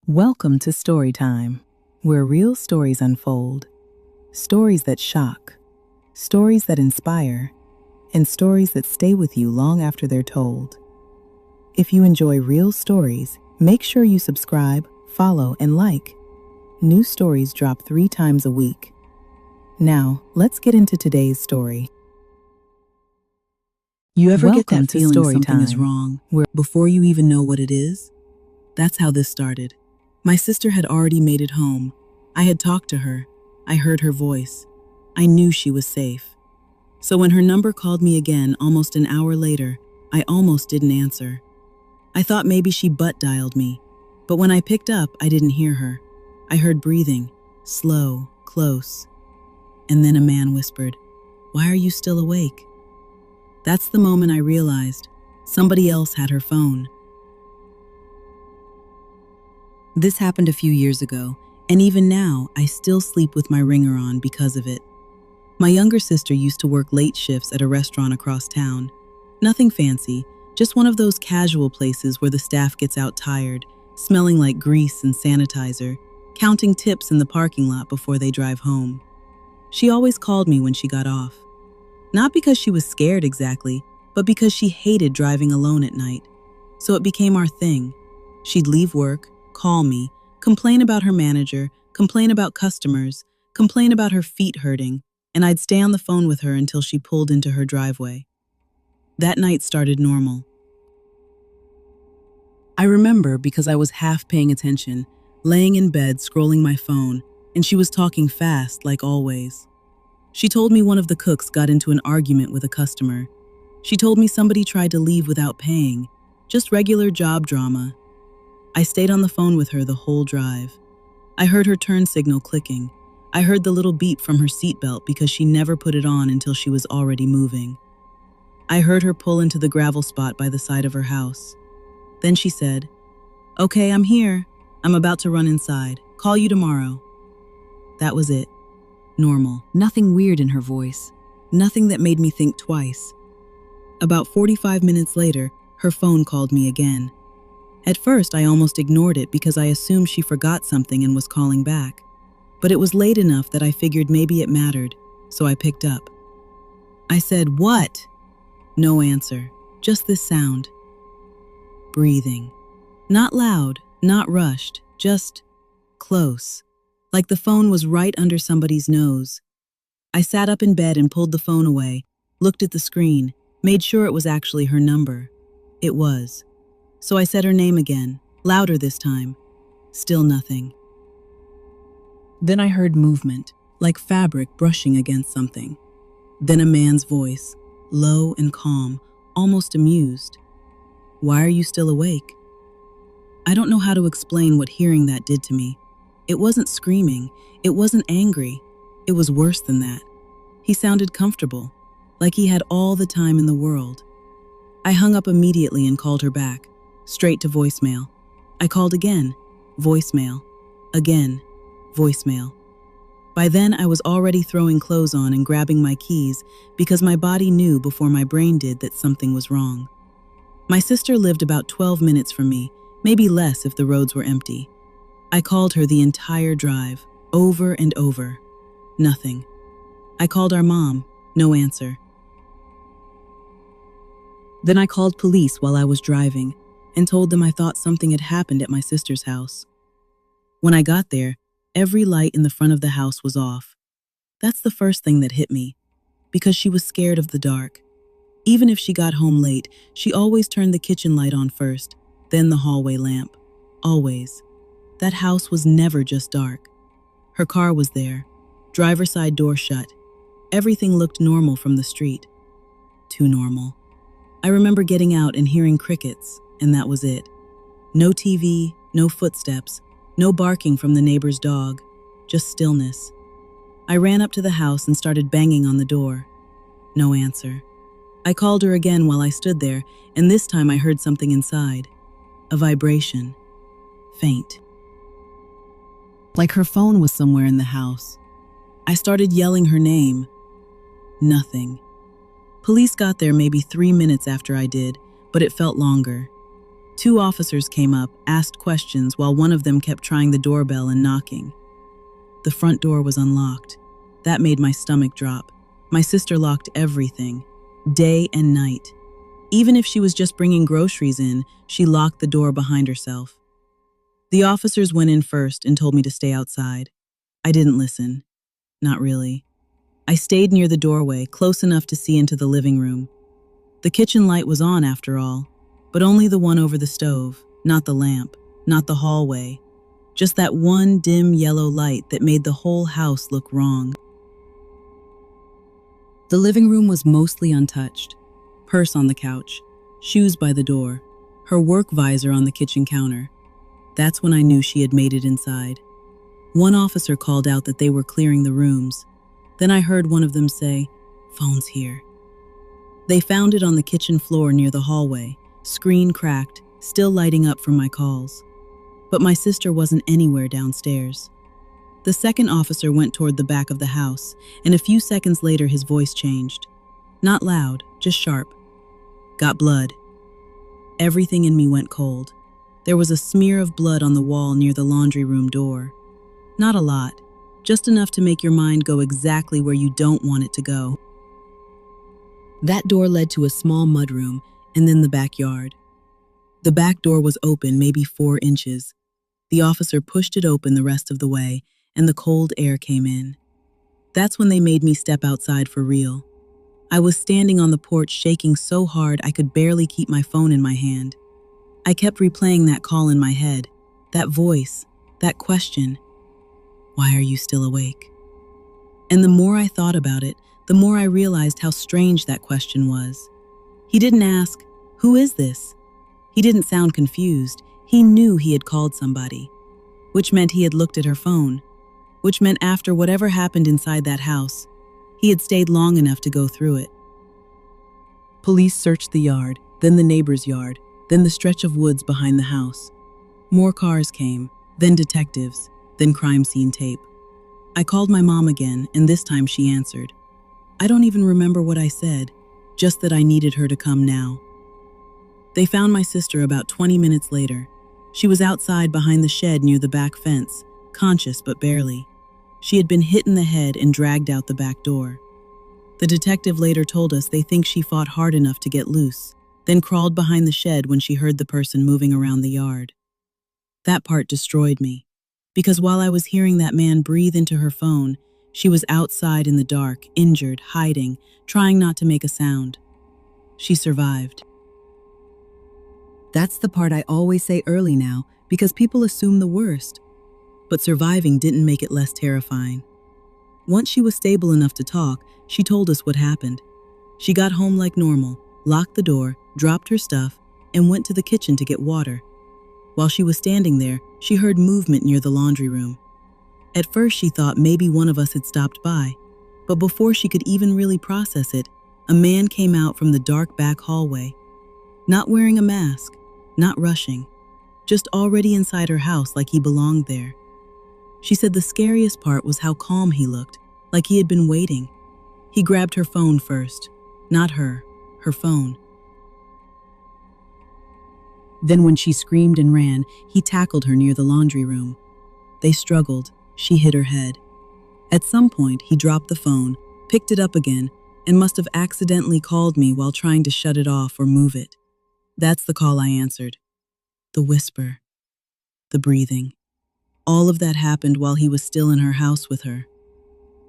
Welcome to Storytime, where real stories unfold. Stories that shock, stories that inspire, and stories that stay with you long after they're told. If you enjoy real stories, make sure you subscribe, follow, and like. New stories drop 3 times a week. Now, let's get into today's story. You ever get Welcome that to feeling something is Storytime, wrong before you even know what it is? That's how this started. My sister had already made it home. I had talked to her. I heard her voice. I knew she was safe. So when her number called me again almost an hour later, I almost didn't answer. I thought maybe she butt dialed me, but when I picked up, I didn't hear her. I heard breathing, slow, close. And then a man whispered, "Why are you still awake?" That's the moment I realized somebody else had her phone. This happened a few years ago, and even now, I still sleep with my ringer on because of it. My younger sister used to work late shifts at a restaurant across town. Nothing fancy, just one of those casual places where the staff gets out tired, smelling like grease and sanitizer, counting tips in the parking lot before they drive home. She always called me when she got off. Not because she was scared exactly, but because she hated driving alone at night. So it became our thing. She'd leave work, call me, complain about her manager, complain about customers, complain about her feet hurting, and I'd stay on the phone with her until she pulled into her driveway. That night started normal. I remember because I was half paying attention, laying in bed scrolling my phone, and she was talking fast like always. She told me one of the cooks got into an argument with a customer. She told me somebody tried to leave without paying, just regular job drama. I stayed on the phone with her the whole drive. I heard her turn signal clicking. I heard the little beep from her seatbelt because she never put it on until she was already moving. I heard her pull into the gravel spot by the side of her house. Then she said, "Okay, I'm here. I'm about to run inside. Call you tomorrow." That was it. Normal. Nothing weird in her voice. Nothing that made me think twice. About 45 minutes later, her phone called me again. At first, I almost ignored it because I assumed she forgot something and was calling back. But it was late enough that I figured maybe it mattered, so I picked up. I said, "What?" No answer, just this sound. Breathing. Not loud, not rushed, just close. Like the phone was right under somebody's nose. I sat up in bed and pulled the phone away, looked at the screen, made sure it was actually her number. It was. So I said her name again, louder this time. Still nothing. Then I heard movement, like fabric brushing against something. Then a man's voice, low and calm, almost amused. "Why are you still awake?" I don't know how to explain what hearing that did to me. It wasn't screaming, it wasn't angry, it was worse than that. He sounded comfortable, like he had all the time in the world. I hung up immediately and called her back, straight to voicemail. I called again, voicemail, again, voicemail. By then, I was already throwing clothes on and grabbing my keys because my body knew before my brain did that something was wrong. My sister lived about 12 minutes from me, maybe less if the roads were empty. I called her the entire drive, over and over. Nothing. I called our mom, no answer. Then I called police while I was driving and told them I thought something had happened at my sister's house. When I got there, every light in the front of the house was off. That's the first thing that hit me, because she was scared of the dark. Even if she got home late, she always turned the kitchen light on first, then the hallway lamp. Always. That house was never just dark. Her car was there, driver's side door shut. Everything looked normal from the street. Too normal. I remember getting out and hearing crickets, and that was it. No TV, no footsteps, no barking from the neighbor's dog, just stillness. I ran up to the house and started banging on the door. No answer. I called her again while I stood there, and this time I heard something inside. A vibration. Faint. Like her phone was somewhere in the house. I started yelling her name. Nothing. Police got there maybe 3 minutes after I did, but it felt longer. 2 officers came up, asked questions while one of them kept trying the doorbell and knocking. The front door was unlocked. That made my stomach drop. My sister locked everything, day and night. Even if she was just bringing groceries in, she locked the door behind herself. The officers went in first and told me to stay outside. I didn't listen. Not really. I stayed near the doorway, close enough to see into the living room. The kitchen light was on after all, but only the one over the stove, not the lamp, not the hallway. Just that one dim yellow light that made the whole house look wrong. The living room was mostly untouched. Purse on the couch, shoes by the door, her work visor on the kitchen counter. That's when I knew she had made it inside. One officer called out that they were clearing the rooms. Then I heard one of them say, "Phone's here." They found it on the kitchen floor near the hallway, screen cracked, still lighting up from my calls. But my sister wasn't anywhere downstairs. The second officer went toward the back of the house, and a few seconds later his voice changed. Not loud, just sharp. "Got blood." Everything in me went cold. There was a smear of blood on the wall near the laundry room door. Not a lot, just enough to make your mind go exactly where you don't want it to go. That door led to a small mudroom and then the backyard. The back door was open, maybe 4 inches. The officer pushed it open the rest of the way, and the cold air came in. That's when they made me step outside for real. I was standing on the porch shaking so hard I could barely keep my phone in my hand. I kept replaying that call in my head, that voice, that question. Why are you still awake? And the more I thought about it, the more I realized how strange that question was. He didn't ask, "Who is this?" He didn't sound confused. He knew he had called somebody, which meant he had looked at her phone, which meant after whatever happened inside that house, he had stayed long enough to go through it. Police searched the yard, then the neighbor's yard, then the stretch of woods behind the house. More cars came, then detectives, then crime scene tape. I called my mom again, and this time she answered. I don't even remember what I said, just that I needed her to come now. They found my sister about 20 minutes later. She was outside behind the shed near the back fence, conscious but barely. She had been hit in the head and dragged out the back door. The detective later told us they think she fought hard enough to get loose, then crawled behind the shed when she heard the person moving around the yard. That part destroyed me, because while I was hearing that man breathe into her phone, she was outside in the dark, injured, hiding, trying not to make a sound. She survived. That's the part I always say early now, because people assume the worst. But surviving didn't make it less terrifying. Once she was stable enough to talk, she told us what happened. She got home like normal, locked the door, dropped her stuff, and went to the kitchen to get water. While she was standing there, she heard movement near the laundry room. At first she thought maybe one of us had stopped by, but before she could even really process it, a man came out from the dark back hallway. Not wearing a mask, not rushing, just already inside her house like he belonged there. She said the scariest part was how calm he looked, like he had been waiting. He grabbed her phone first, not her phone. Then when she screamed and ran, he tackled her near the laundry room. They struggled. She hit her head. At some point, he dropped the phone, picked it up again, and must have accidentally called me while trying to shut it off or move it. That's the call I answered. The whisper. The breathing. All of that happened while he was still in her house with her.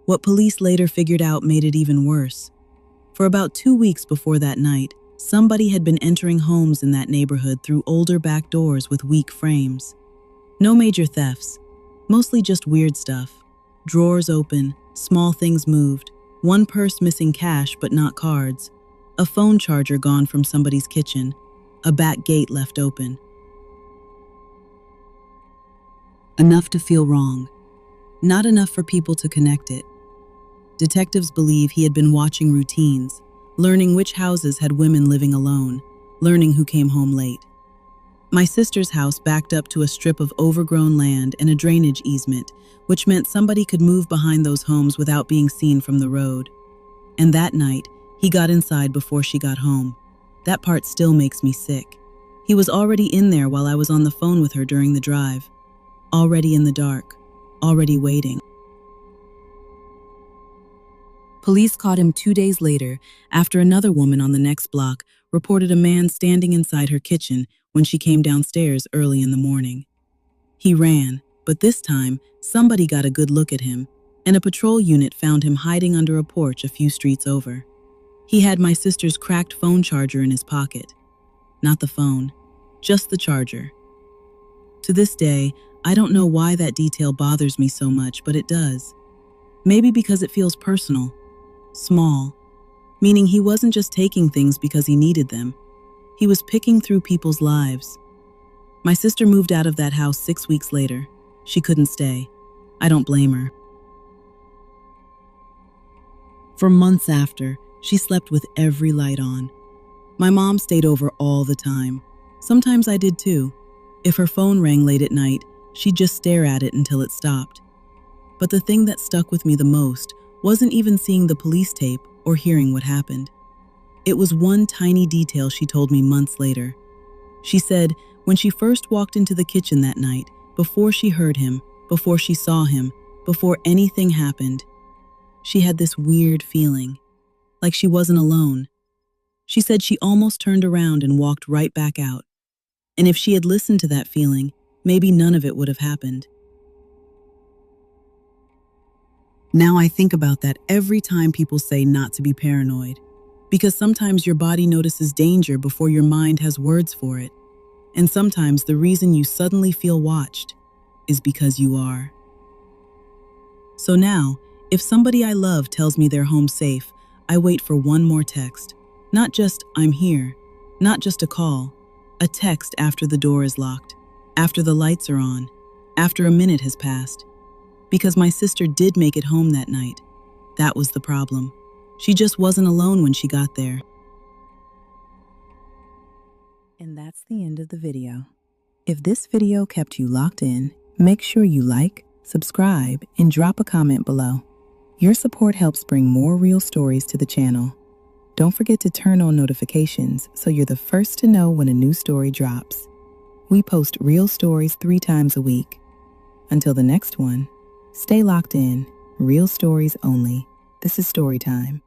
What police later figured out made it even worse. For about 2 weeks before that night, somebody had been entering homes in that neighborhood through older back doors with weak frames. No major thefts, mostly just weird stuff. Drawers open, small things moved, one purse missing cash but not cards, a phone charger gone from somebody's kitchen, a back gate left open. Enough to feel wrong. Not enough for people to connect it. Detectives believe he had been watching routines, learning which houses had women living alone, learning who came home late. My sister's house backed up to a strip of overgrown land and a drainage easement, which meant somebody could move behind those homes without being seen from the road. And that night, he got inside before she got home. That part still makes me sick. He was already in there while I was on the phone with her during the drive. Already in the dark. Already waiting. Police caught him 2 days later after another woman on the next block reported a man standing inside her kitchen when she came downstairs early in the morning. He ran, but this time, somebody got a good look at him, and a patrol unit found him hiding under a porch a few streets over. He had my sister's cracked phone charger in his pocket. Not the phone, just the charger. To this day, I don't know why that detail bothers me so much, but it does. Maybe because it feels personal, small, meaning he wasn't just taking things because he needed them. He was picking through people's lives. My sister moved out of that house 6 weeks later. She couldn't stay. I don't blame her. For months after, she slept with every light on. My mom stayed over all the time. Sometimes I did too. If her phone rang late at night, she'd just stare at it until it stopped. But the thing that stuck with me the most wasn't even seeing the police tape or hearing what happened. It was one tiny detail she told me months later. She said when she first walked into the kitchen that night, before she heard him, before she saw him, before anything happened, she had this weird feeling, like she wasn't alone. She said she almost turned around and walked right back out. And if she had listened to that feeling, maybe none of it would have happened. Now I think about that every time people say not to be paranoid, because sometimes your body notices danger before your mind has words for it. And sometimes the reason you suddenly feel watched is because you are. So now, if somebody I love tells me they're home safe, I wait for one more text. Not just, "I'm here," not just a call, a text after the door is locked, after the lights are on, after a minute has passed. Because my sister did make it home that night. That was the problem. She just wasn't alone when she got there. And that's the end of the video. If this video kept you locked in, make sure you like, subscribe, and drop a comment below. Your support helps bring more real stories to the channel. Don't forget to turn on notifications so you're the first to know when a new story drops. We post real stories 3 times a week. Until the next one, stay locked in, real stories only. This is Storytime.